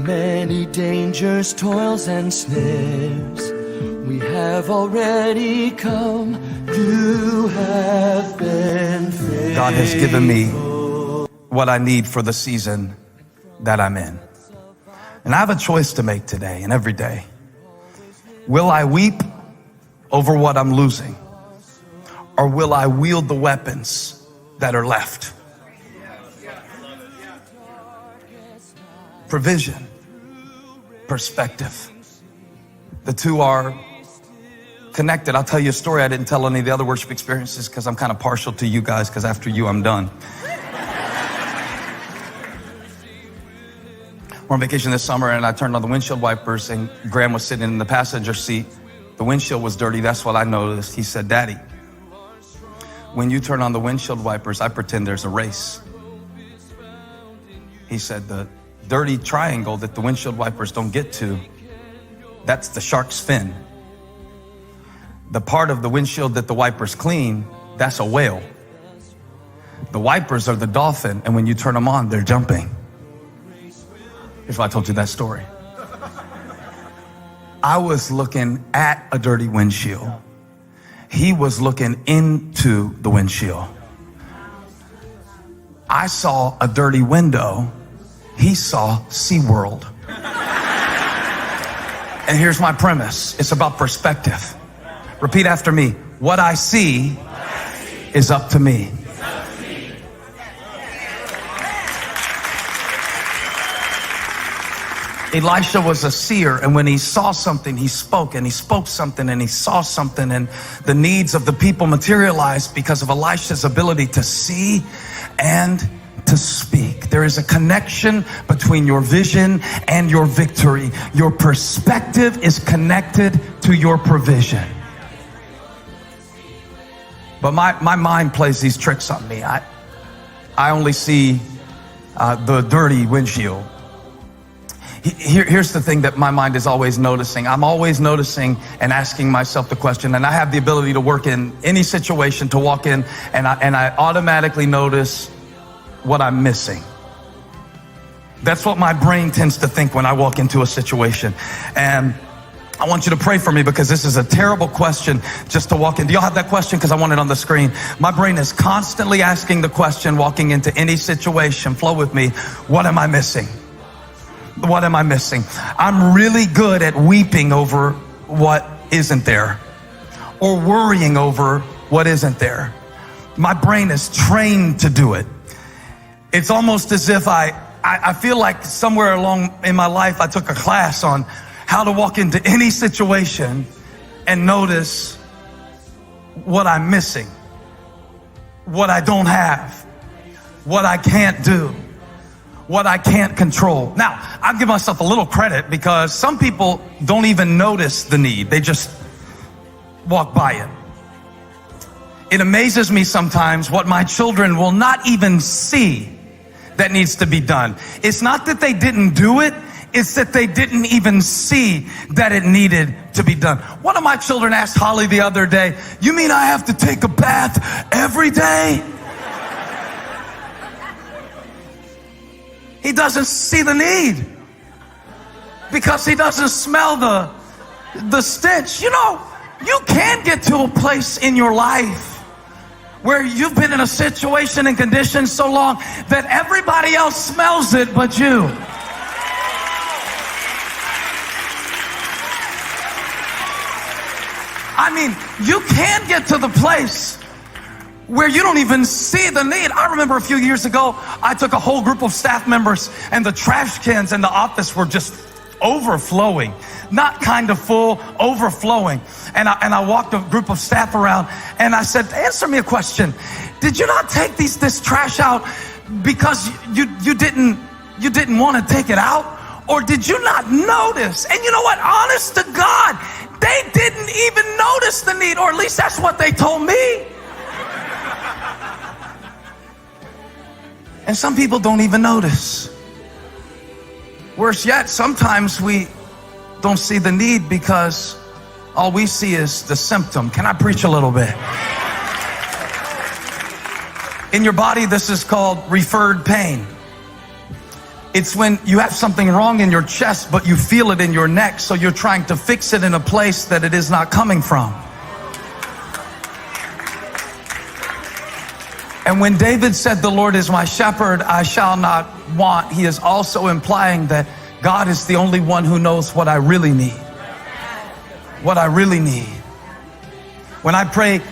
many dangers, toils, and snares we have already come. You have been faithful. God has given me what I need for the season that I'm in. And I have a choice to make today and every day. Will I weep over what I'm losing? Or will I wield the weapons that are left? Provision, perspective. The two are connected. I'll tell you a story. I didn't tell any of the other worship experiences because I'm kind of partial to you guys, because after you, I'm done. We're on vacation this summer, and I turned on the windshield wipers, and Graham was sitting in the passenger seat. The windshield was dirty. That's what I noticed. He said, "Daddy, when you turn on the windshield wipers, I pretend there's a race." He said, "The dirty triangle that the windshield wipers don't get to, that's the shark's fin. The part of the windshield that the wipers clean, that's a whale. The wipers are the dolphin, and when you turn them on, they're jumping." Here's why I told you that story. I was looking at a dirty windshield. He was looking into the windshield. I saw a dirty window. He saw SeaWorld. And here's my premise. It's about perspective. Repeat after me. What I see is up to me. Elisha was a seer, and when he saw something, he spoke, and he spoke something, and he saw something, and the needs of the people materialized because of Elisha's ability to see and to speak. There is a connection between your vision and your victory. Your perspective is connected to your provision. But my mind plays these tricks on me. I only see the dirty windshield. Here's the thing that my mind is always noticing. I'm always noticing and asking myself the question, and I have the ability to work in any situation, to walk in, and I automatically notice what I'm missing. That's what my brain tends to think when I walk into a situation. And I want you to pray for me, because this is a terrible question just to walk in. Do y'all have that question? Because I want it on the screen. My brain is constantly asking the question, walking into any situation. Flow with me. What am I missing? What am I missing? I'm really good at weeping over what isn't there, or worrying over what isn't there. My brain is trained to do it. It's almost as if I feel like somewhere along in my life I took a class on how to walk into any situation and notice what I'm missing, what I don't have, what I can't do, what I can't control. Now, I'll give myself a little credit, because some people don't even notice the need. They just walk by it. It amazes me sometimes what my children will not even see that needs to be done. It's not that they didn't do it, it's that they didn't even see that it needed to be done. One of my children asked Holly the other day, "You mean I have to take a bath every day?" He doesn't see the need because he doesn't smell the stench. You know, you can get to a place in your life where you've been in a situation and condition so long that everybody else smells it but you. I mean, you can get to the place where you don't even see the need. I remember a few years ago, I took a whole group of staff members, and the trash cans in the office were just overflowing. Not kind of full, overflowing. And I walked a group of staff around, and I said, "Answer me a question. Did you not take this trash out because you didn't want to take it out? Or did you not notice?" And you know what? Honest to God, they didn't even notice the need, or at least that's what they told me. And some people don't even notice. Worse yet, sometimes we don't see the need because all we see is the symptom. Can I preach a little bit? In your body, this is called referred pain. It's when you have something wrong in your chest, but you feel it in your neck, so you're trying to fix it in a place that it is not coming from. And when David said, "The Lord is my shepherd, I shall not want," he is also implying that God is the only one who knows what I really need. What I really need. When I pray,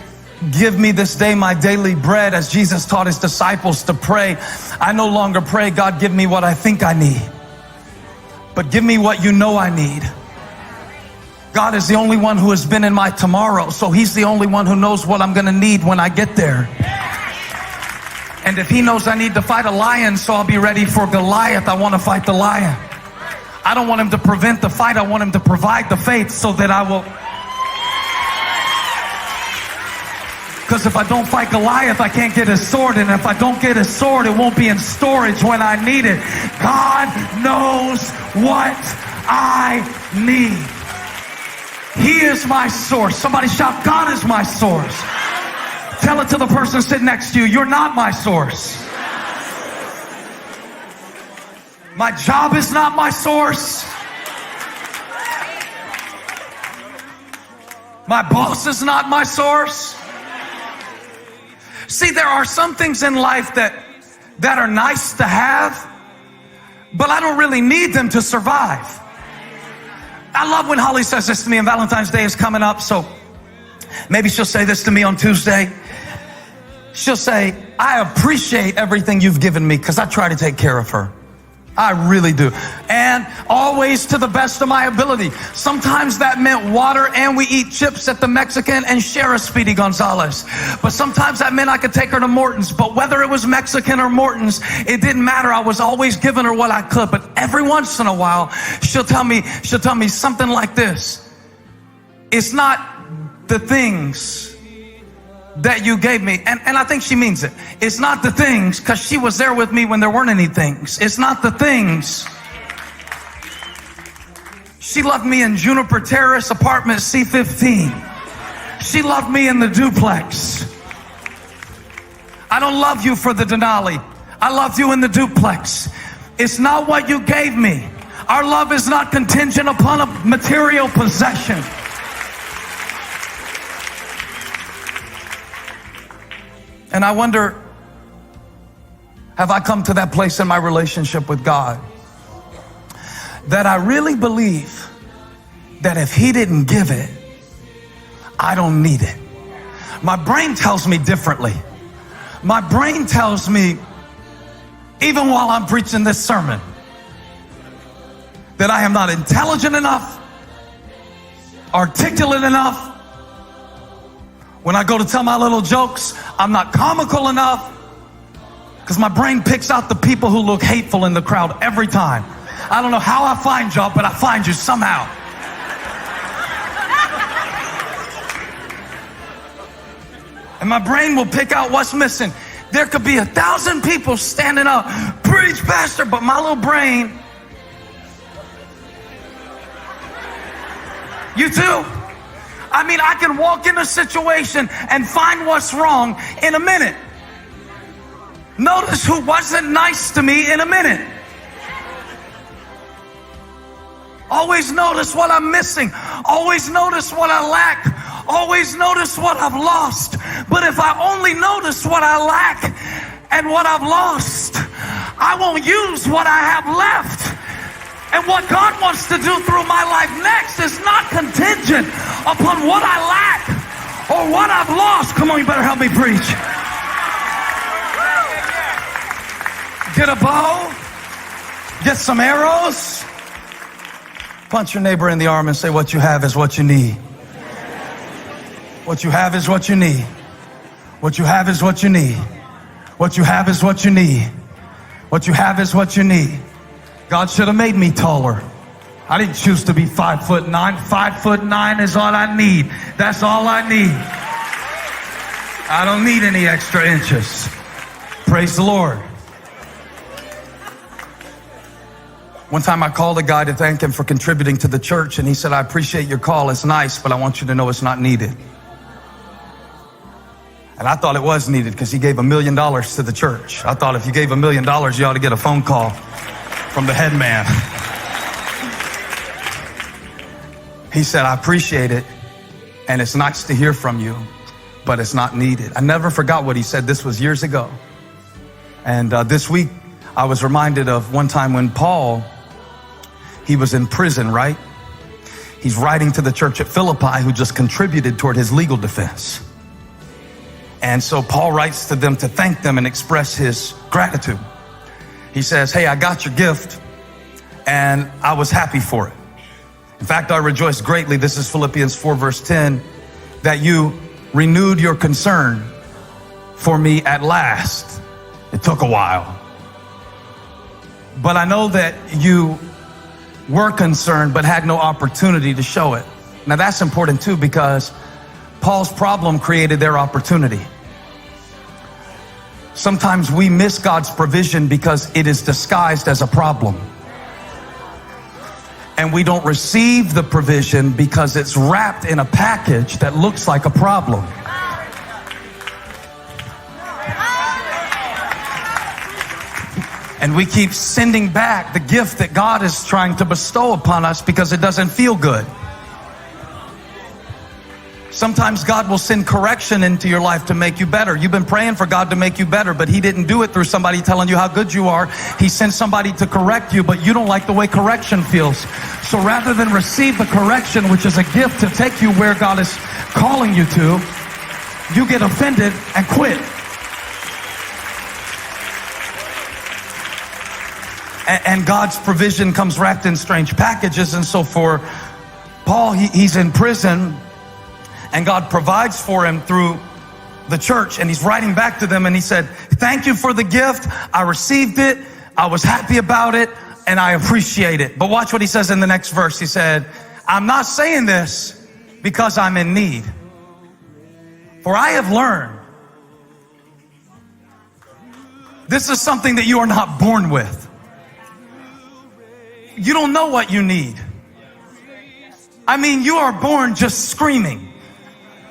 "Give me this day my daily bread," as Jesus taught his disciples to pray, I no longer pray, "God, give me what I think I need," but give me what you know I need. God is the only one who has been in my tomorrow, so he's the only one who knows what I'm going to need when I get there. And if he knows I need to fight a lion, so I'll be ready for Goliath, I want to fight the lion. I don't want him to prevent the fight. I want him to provide the faith so that I will. Because if I don't fight Goliath, I can't get his sword. And if I don't get his sword, it won't be in storage when I need it. God knows what I need. He is my source. Somebody shout, "God is my source." Tell it to the person sitting next to you, "You're not my source." My job is not my source. My boss is not my source. See, there are some things in life that are nice to have, but I don't really need them to survive. I love when Holly says this to me, and Valentine's Day is coming up, so maybe she'll say this to me on Tuesday. She'll say, "I appreciate everything you've given me," because I try to take care of her. I really do. And always to the best of my ability. Sometimes that meant water and we eat chips at the Mexican and share a Speedy Gonzalez. But sometimes that meant I could take her to Morton's. But whether it was Mexican or Morton's, it didn't matter. I was always giving her what I could. But every once in a while, she'll tell me something like this: "It's not the things that you gave me," and I think she means it. It's not the things, because she was there with me when there weren't any things. It's not the things. She loved me in Juniper Terrace, apartment C15. She loved me in the duplex. I don't love you for the Denali. I love you in the duplex. It's not what you gave me. Our love is not contingent upon a material possession. And I wonder, have I come to that place in my relationship with God that I really believe that if he didn't give it, I don't need it? My brain tells me differently. My brain tells me, even while I'm preaching this sermon, that I am not intelligent enough, articulate enough. When I go to tell my little jokes, I'm not comical enough, because my brain picks out the people who look hateful in the crowd every time. I don't know how I find y'all, but I find you somehow. And my brain will pick out what's missing. There could be 1,000 people standing up, "Preach, Pastor," but my little brain, you too? I mean, I can walk in a situation and find what's wrong in a minute. Notice who wasn't nice to me in a minute. Always notice what I'm missing. Always notice what I lack. Always notice what I've lost. But if I only notice what I lack and what I've lost, I won't use what I have left. And what God wants to do through my life next is not contingent upon what I lack or what I've lost. Come on, you better help me preach. Get a bow, get some arrows, punch your neighbor in the arm and say, "What you have is what you need." What you have is what you need. What you have is what you need. What you have is what you need. What you have is what you need. God should have made me taller. I didn't choose to be 5'9". 5'9" is all I need. That's all I need. I don't need any extra inches. Praise the Lord. One time I called a guy to thank him for contributing to the church, and he said, "I appreciate your call. It's nice, but I want you to know it's not needed." And I thought it was needed, because he gave $1 million to the church. I thought if you gave $1 million, you ought to get a phone call from the head man. He said, I appreciate it, and it's nice to hear from you, but it's not needed. I never forgot what he said. This was years ago. And this week, I was reminded of one time when Paul, he was in prison, right? He's writing to the church at Philippi who just contributed toward his legal defense. And so Paul writes to them to thank them and express his gratitude. He says, hey, I got your gift and I was happy for it. In fact, I rejoiced greatly, this is Philippians 4 verse 10, that you renewed your concern for me at last. It took a while. But I know that you were concerned but had no opportunity to show it. Now that's important too, because Paul's problem created their opportunity. Sometimes we miss God's provision because it is disguised as a problem. And we don't receive the provision because it's wrapped in a package that looks like a problem. And we keep sending back the gift that God is trying to bestow upon us because it doesn't feel good. Sometimes God will send correction into your life to make you better. You've been praying for God to make you better, but he didn't do it through somebody telling you how good you are. He sent somebody to correct you, but you don't like the way correction feels. So rather than receive the correction, which is a gift to take you where God is calling you to, you get offended and quit. And God's provision comes wrapped in strange packages. And so for Paul, he's in prison, and God provides for him through the church. And he's writing back to them and he said, thank you for the gift. I received it. I was happy about it and I appreciate it. But watch what he says in the next verse. He said, I'm not saying this because I'm in need. For I have learned this is something that you are not born with. You don't know what you need. I mean, you are born just screaming.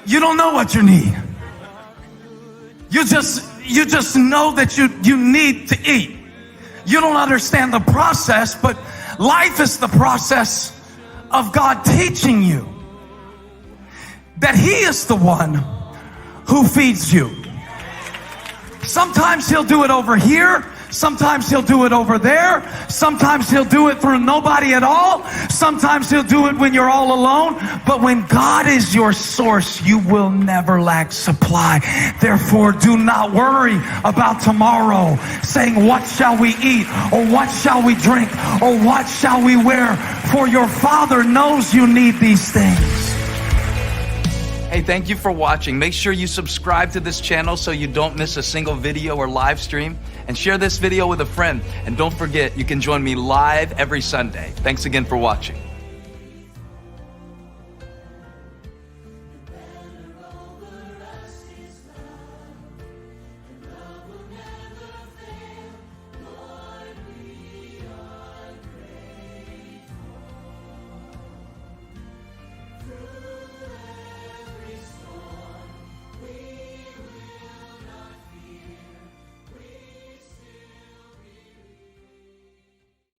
You don't know what you need. You just know that you need to eat. You don't understand the process, but life is the process of God teaching you that he is the one who feeds you. Sometimes he'll do it over here. Sometimes he'll do it over there. Sometimes he'll do it through nobody at all. Sometimes he'll do it when you're all alone. But when God is your source, you will never lack supply. Therefore, do not worry about tomorrow, saying, what shall we eat? Or what shall we drink? Or what shall we wear? For your Father knows you need these things. Hey, thank you for watching. Make sure you subscribe to this channel so you don't miss a single video or live stream. And share this video with a friend. And don't forget, you can join me live every Sunday. Thanks again for watching.